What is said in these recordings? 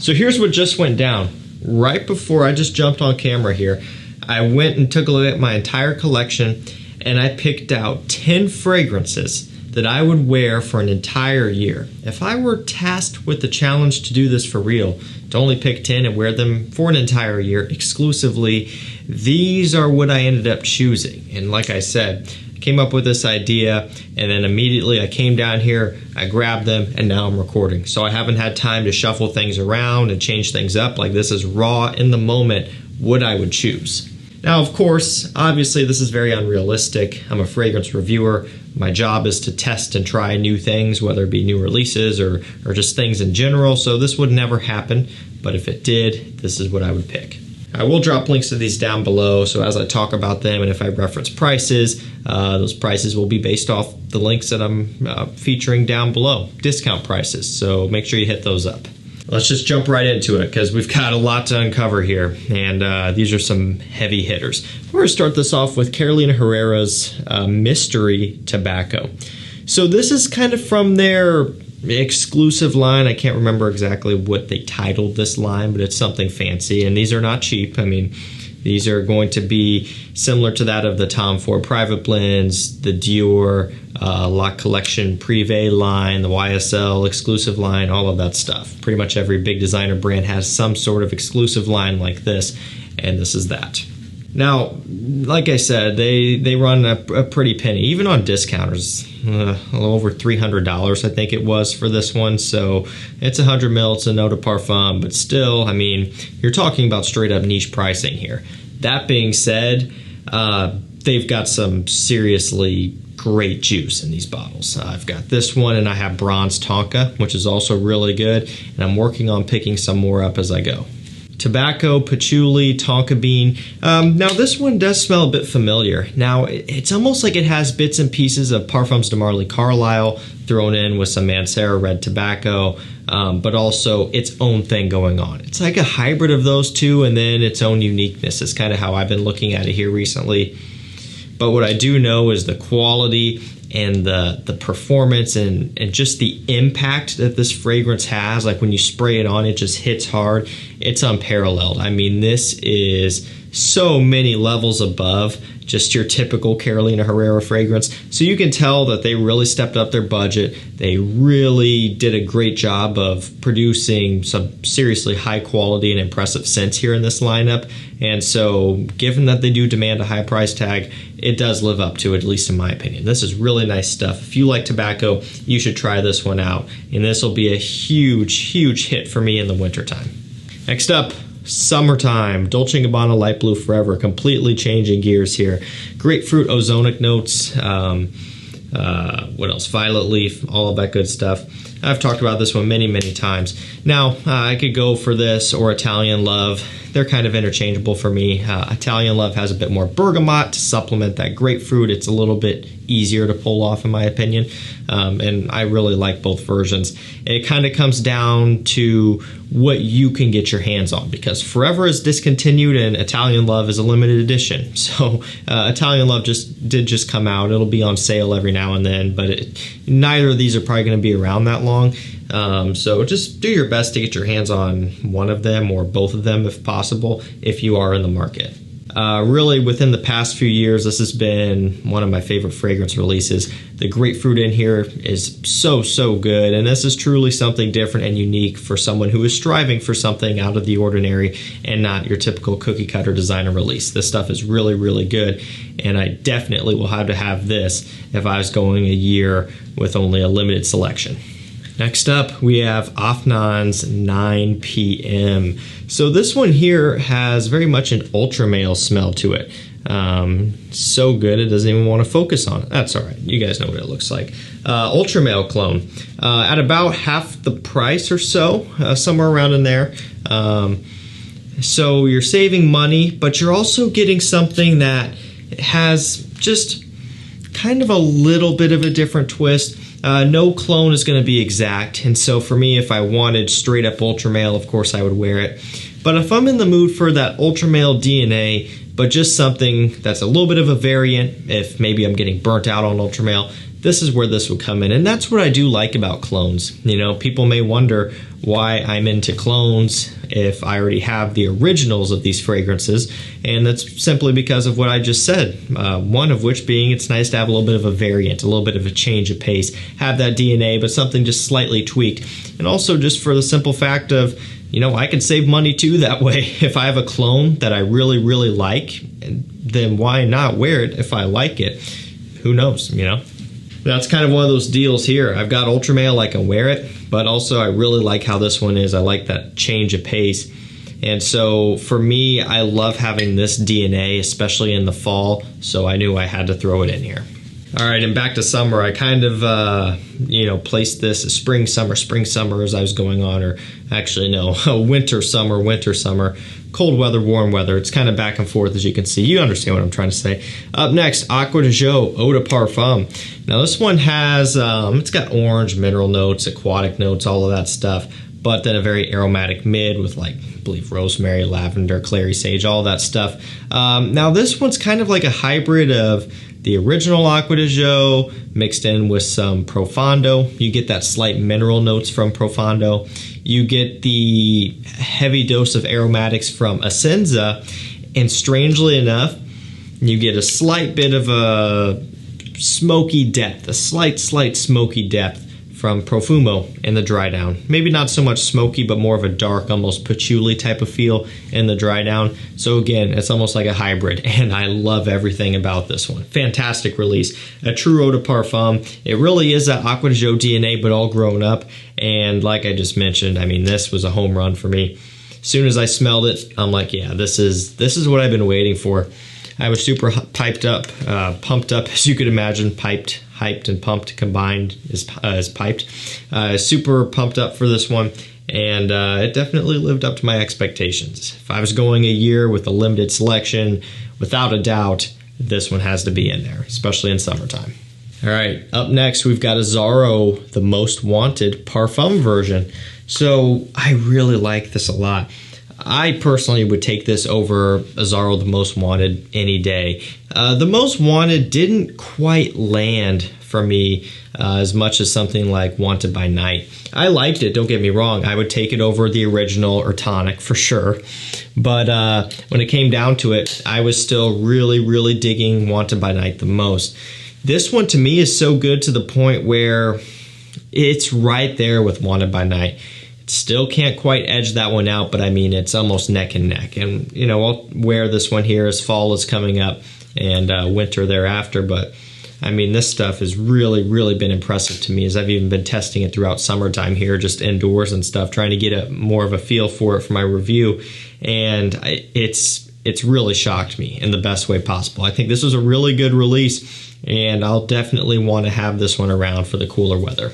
So here's what just went down. Right before I just jumped on camera here, I went and took a look at my entire collection and I picked out 10 fragrances that I would wear for an entire year. If I were tasked with the challenge to do this for real, to only pick 10 and wear them for an entire year exclusively, these are what I ended up choosing. And like I said, I came up with this idea and then immediately I came down here, I grabbed them, and now I'm recording. So I haven't had time to shuffle things around and change things up. Like, this is raw in the moment what I would choose. Now, of course, obviously this is very unrealistic. I'm a fragrance reviewer. My job is to test and try new things, whether it be new releases or just things in general, so this would never happen, but if it did, this is what I would pick. I will drop links to these down below, so as I talk about them and if I reference prices, those prices will be based off the links that I'm featuring down below, discount prices, so make sure you hit those up. Let's just jump right into it because we've got a lot to uncover here, and these are some heavy hitters. We're going to start this off with Carolina Herrera's Mystery Tobacco. So this is kind of from their exclusive line. I can't remember exactly what they titled this line, but it's something fancy, and these are not cheap. I mean, these are going to be similar to that of the Tom Ford Private Blends, the Dior La Collection Privé line, the YSL exclusive line, all of that stuff. Pretty much every big designer brand has some sort of exclusive line like this, and this is that. Now, like I said, they run a pretty penny, even on discounters, a little over $300 I think it was for this one. So it's 100 ml, it's a Eau de Parfum, but still, I mean, you're talking about straight up niche pricing here. That being said, they've got some seriously great juice in these bottles. I've got this one and I have Bronze Tonka, which is also really good, and I'm working on picking some more up as I go. Tobacco, patchouli, tonka bean. Now this one does smell a bit familiar. Now it's almost like it has bits and pieces of Parfums de Marly Carlisle thrown in with some Mancera red tobacco, but also its own thing going on. It's like a hybrid of those two and then its own uniqueness is kind of how I've been looking at it here recently. But what I do know is the quality and the performance and just the impact that this fragrance has. Like when you spray it on, it just hits hard. It's unparalleled. I mean, this is so many levels above just your typical Carolina Herrera fragrance. So you can tell that they really stepped up their budget. They really did a great job of producing some seriously high quality and impressive scents here in this lineup. And so given that they do demand a high price tag, it does live up to it, at least in my opinion. This is really nice stuff. If you like tobacco, you should try this one out. And this will be a huge, huge hit for me in the wintertime. Next up, summertime. Dolce & Gabbana Light Blue Forever. Completely changing gears here. Grapefruit ozonic notes. What else? Violet leaf. All of that good stuff. I've talked about this one many, many times. Now, I could go for this or Italian Love. They're kind of interchangeable for me. Italian Love has a bit more bergamot to supplement that grapefruit. It's a little bit easier to pull off in my opinion, and I really like both versions. It kind of comes down to what you can get your hands on, because Forever is discontinued and Italian Love is a limited edition. So Italian Love did just come out. It'll be on sale every now and then, but neither of these are probably going to be around that long. So just do your best to get your hands on one of them or both of them if possible, if you are in the market. Really, within the past few years, this has been one of my favorite fragrance releases. The grapefruit in here is so good, and this is truly something different and unique for someone who is striving for something out of the ordinary and not your typical cookie cutter designer release. This stuff is really, really good, and I definitely will have to have this if I was going a year with only a limited selection. Next up, we have Afnan's 9 p.m. So this one here has very much an ultra male smell to it. So good it doesn't even want to focus on it. That's all right. You guys know what it looks like. Ultra male clone at about half the price or so, somewhere around in there. So you're saving money, but you're also getting something that has just kind of a little bit of a different twist. No clone is going to be exact, and so for me, if I wanted straight up ultra male, of course I would wear it. But if I'm in the mood for that ultra male DNA, but just something that's a little bit of a variant, if maybe I'm getting burnt out on ultra male, this is where this would come in. And that's what I do like about clones. You know, people may wonder why I'm into clones if I already have the originals of these fragrances, and that's simply because of what I just said. One of which being it's nice to have a little bit of a variant, a little bit of a change of pace, have that DNA, but something just slightly tweaked. And also just for the simple fact of, you know, I can save money too that way. If I have a clone that I really, really like, then why not wear it if I like it? Who knows, you know? That's kind of one of those deals here. I've got Ultra Male, I can wear it, but also I really like how this one is. I like that change of pace. And so for me, I love having this DNA, especially in the fall, so I knew I had to throw it in here. All right, and back to summer. I kind of, you know, placed this as spring, summer as I was going on, or actually no, winter, summer, cold weather, warm weather. It's kind of back and forth, as you can see. You understand what I'm trying to say. Up next, Acqua di Gio Eau de Parfum. Now this one has, it's got orange, mineral notes, aquatic notes, all of that stuff, but then a very aromatic mid with, like, I believe rosemary, lavender, clary sage, all that stuff. Now this one's kind of like a hybrid of the original Acqua di Gio mixed in with some Profondo. You get that slight mineral notes from Profondo. You get the heavy dose of aromatics from Essenza, and strangely enough, you get a slight bit of a smoky depth, a slight smoky depth from Profumo in the dry down. Maybe not so much smoky, but more of a dark, almost patchouli type of feel in the dry down. So again, it's almost like a hybrid, and I love everything about this one. Fantastic release. A true eau de parfum. It really is that Acqua di Gio DNA, but all grown up. And like I just mentioned, I mean, this was a home run for me. As soon as I smelled it, I'm like, yeah, this is what I've been waiting for. I was super pumped up, as you could imagine. Hyped and pumped combined is piped. Super pumped up for this one, and it definitely lived up to my expectations. If I was going a year with a limited selection, without a doubt, this one has to be in there, especially in summertime. All right, up next we've got AZZARO, the Most Wanted Parfum version. So I really like this a lot. I personally would take this over AZZARO The Most Wanted any day. The Most Wanted didn't quite land for me as much as something like Wanted by Night. I liked it, don't get me wrong. I would take it over the original or Tonic for sure. But when it came down to it, I was still really digging Wanted by Night the most. This one to me is so good to the point where it's right there with Wanted by Night. Still can't quite edge that one out, but I mean, it's almost neck and neck. And, you know, I'll wear this one here as fall is coming up and winter thereafter. But, I mean, this stuff has really been impressive to me, as I've even been testing it throughout summertime here, just indoors and stuff, trying to get more of a feel for it for my review. And it's really shocked me in the best way possible. I think this was a really good release, and I'll definitely want to have this one around for the cooler weather.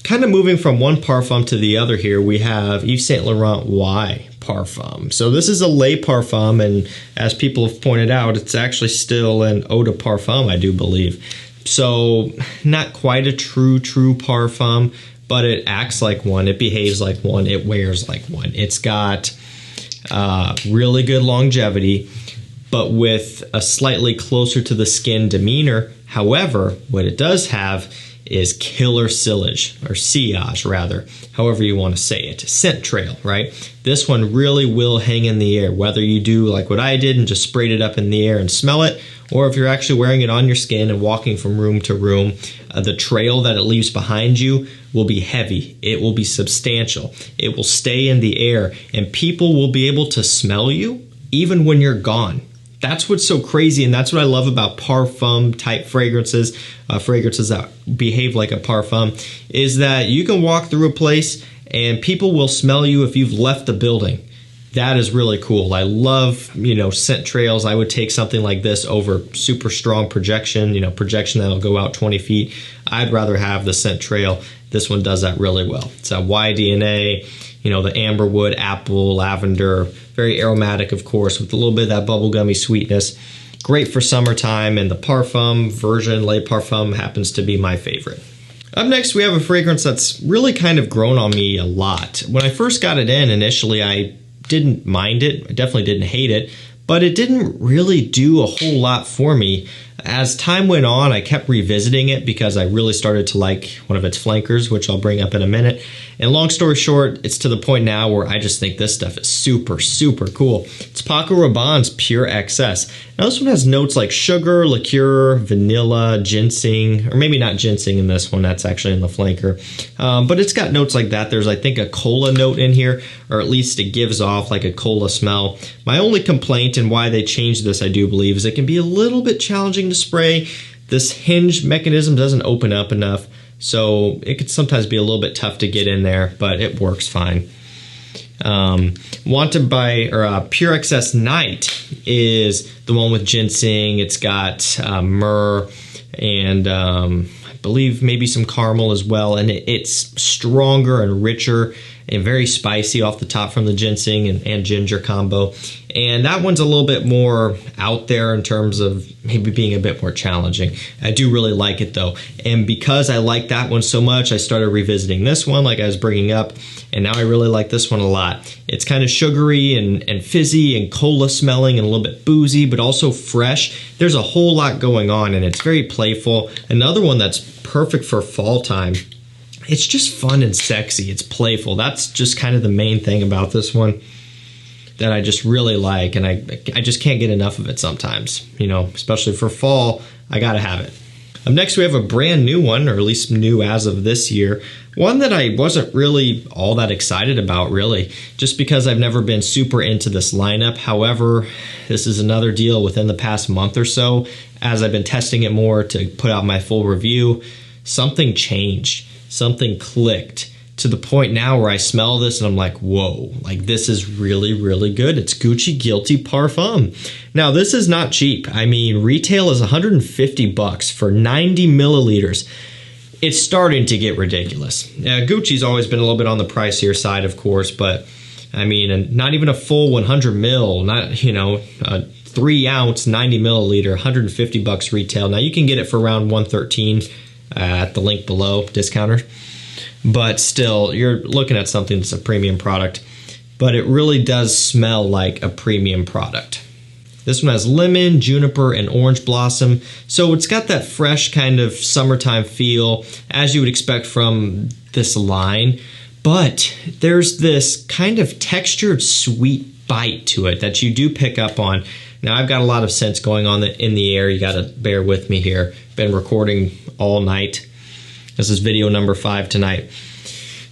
Kind of moving from one parfum to the other here, we have Yves Saint Laurent Y Parfum. So this is a lait parfum, and as people have pointed out, it's actually still an eau de parfum, I do believe. So not quite a true parfum, but it acts like one, it behaves like one, it wears like one. It's got really good longevity, but with a slightly closer to the skin demeanor. However, what it does have is killer sillage, or sillage rather, however you want to say it. Scent trail, right? This one really will hang in the air, whether you do like what I did and just sprayed it up in the air and smell it, or if you're actually wearing it on your skin and walking from room to room, the trail that it leaves behind you will be heavy. It will be substantial. It will stay in the air, and people will be able to smell you even when you're gone. That's what's so crazy, and that's what I love about parfum type fragrances, fragrances that behave like a parfum, is that you can walk through a place and people will smell you if you've left the building. That is really cool. I love, you know, scent trails. I would take something like this over super strong projection, you know, projection that'll go out 20 feet. I'd rather have the scent trail. This one does that really well. It's a Y DNA, you know, the amberwood, apple, lavender, very aromatic, of course, with a little bit of that bubblegummy sweetness. Great for summertime, and the parfum version, lait parfum, happens to be my favorite. Up next, we have a fragrance that's really kind of grown on me a lot. When I first got it in, initially, I didn't mind it. I definitely didn't hate it, but it didn't really do a whole lot for me. As time went on, I kept revisiting it because I really started to like one of its flankers, which I'll bring up in a minute. And long story short, it's to the point now where I just think this stuff is super, super cool. It's PACO Rabanne's Pure XS. Now this one has notes like sugar, liqueur, vanilla, ginseng, or maybe not ginseng in this one, that's actually in the flanker. But it's got notes like that. There's, I think, a cola note in here, or at least it gives off like a cola smell. My only complaint and why they changed this, I do believe, is it can be a little bit challenging to spray. This hinge mechanism doesn't open up enough, so it could sometimes be a little bit tough to get in there, but it works fine. Wanted by, or Pure XS Night is the one with ginseng. It's got myrrh and I believe maybe some caramel as well, and it's stronger and richer and very spicy off the top from the ginseng and ginger combo. And that one's a little bit more out there in terms of maybe being a bit more challenging. I do really like it though. And because I like that one so much, I started revisiting this one like I was bringing up, and now I really like this one a lot. It's kind of sugary and fizzy and cola smelling and a little bit boozy, but also fresh. There's a whole lot going on and it's very playful. Another one that's perfect for fall time. It's just fun and sexy. It's playful. That's just kind of the main thing about this one that I just really like, and I just can't get enough of it sometimes, you know, especially for fall. I gotta have it. Up next we have a brand new one, or at least new as of this year. One that I wasn't really all that excited about, really, just because I've never been super into this lineup. However, this is another deal within the past month or so. As I've been testing it more to put out my full review, something changed, something clicked, to the point now where I smell this and I'm like, whoa, like this is really, really good. It's Gucci Guilty Parfum. Now this is not cheap. I mean, retail is $150 for 90 milliliters. It's starting to get ridiculous. Gucci's always been a little bit on the pricier side, of course, but I mean, not even a full 100 mil, not, you know, 3 ounce, 90 milliliter, $150 retail. Now you can get it for around $113 at the link below, discounter. But still, you're looking at something that's a premium product. But it really does smell like a premium product. This one has lemon, juniper, and orange blossom. So it's got that fresh kind of summertime feel, as you would expect from this line. But there's this kind of textured sweet bite to it that you do pick up on. Now I've got a lot of scents going on in the air. You gotta bear with me here. Been recording all night. This is video number 5 tonight.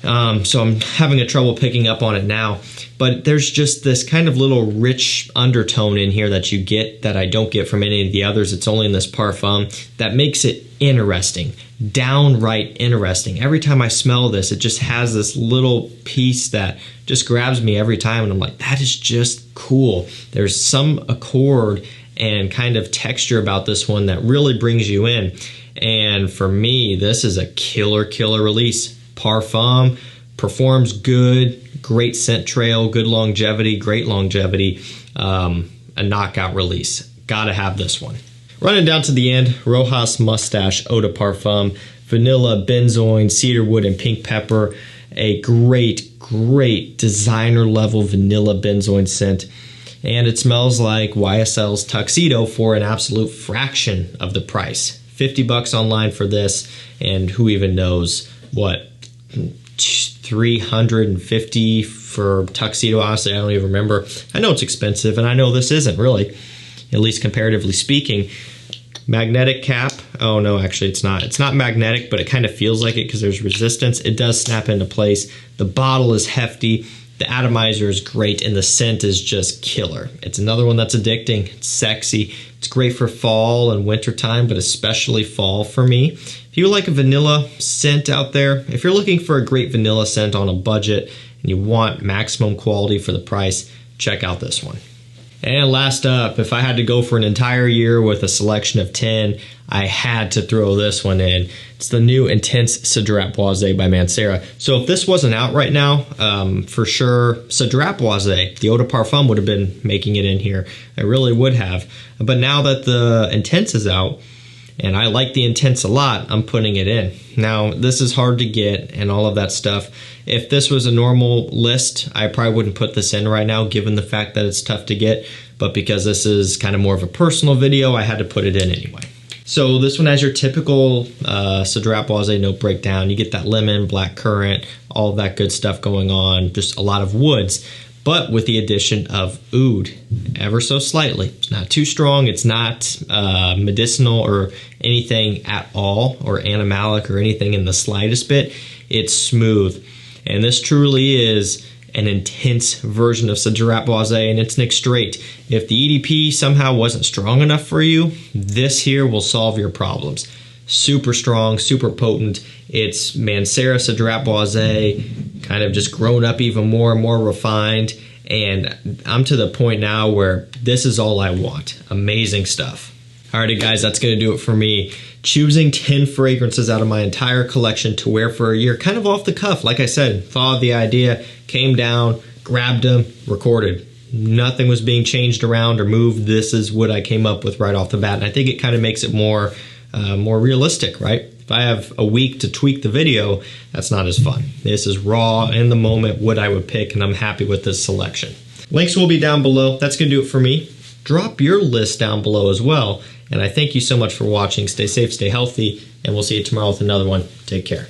So I'm having a trouble picking up on it now. But there's just this kind of little rich undertone in here that you get that I don't get from any of the others. It's only in this Parfum that makes it interesting, downright interesting. Every time I smell this, it just has this little piece that just grabs me every time. And I'm like, that is just cool. There's some accord and kind of texture about this one that really brings you in. And for me, this is a killer release. Parfum performs good, great scent trail, good longevity, great longevity, a knockout release. Gotta have this one. Running down to the end, ROCHAS Moustache Eau de Parfum, vanilla, benzoin, cedarwood, and pink pepper. A great designer level vanilla benzoin scent. And it smells like YSL's Tuxedo for an absolute fraction of the price. $50 online for this, and who even knows what, $350 for Tuxedo. Honestly, I don't even remember. I know it's expensive, and I know this isn't really, at least comparatively speaking. Magnetic cap. Oh no, actually it's not. It's not magnetic, but it kind of feels like it because there's resistance. It does snap into place. The bottle is hefty. The atomizer is great, and the scent is just killer. It's another one that's addicting. It's sexy. It's great for fall and winter time, but especially fall for me. If you like a vanilla scent out there, if you're looking for a great vanilla scent on a budget and you want maximum quality for the price, check out this one. And last up, if I had to go for an entire year with a selection of 10, I had to throw this one in. It's the new Intense CEDRAT BOISE by MANCERA. So if this wasn't out right now, for sure, CEDRAT BOISE, the Eau de Parfum, would have been making it in here. It really would have. But now that the Intense is out, and I like the Intense a lot, I'm putting it in. Now, this is hard to get and all of that stuff. If this was a normal list, I probably wouldn't put this in right now, given the fact that it's tough to get. But because this is kind of more of a personal video, I had to put it in anyway. So this one has your typical CEDRAT note breakdown. You get that lemon, black currant, all of that good stuff going on, just a lot of woods, but with the addition of oud, ever so slightly. It's not too strong, it's not medicinal or anything at all, or animalic or anything in the slightest bit. It's smooth. And this truly is an intense version of CEDRAT, and it's Nick straight. If the EDP somehow wasn't strong enough for you, this here will solve your problems. Super strong, super potent. It's MANCERA CEDRAT, kind of just grown up even more and more refined. And I'm to the point now where this is all I want. Amazing stuff. Alrighty guys, that's gonna do it for me. Choosing 10 fragrances out of my entire collection to wear for a year, kind of off the cuff. Like I said, thought of the idea, came down, grabbed them, recorded. Nothing was being changed around or moved. This is what I came up with right off the bat. And I think it kind of makes it more realistic, right? If I have a week to tweak the video, that's not as fun. This is raw, in the moment, what I would pick, and I'm happy with this selection. Links will be down below. That's gonna do it for me. Drop your list down below as well. And I thank you so much for watching. Stay safe, stay healthy, and we'll see you tomorrow with another one. Take care.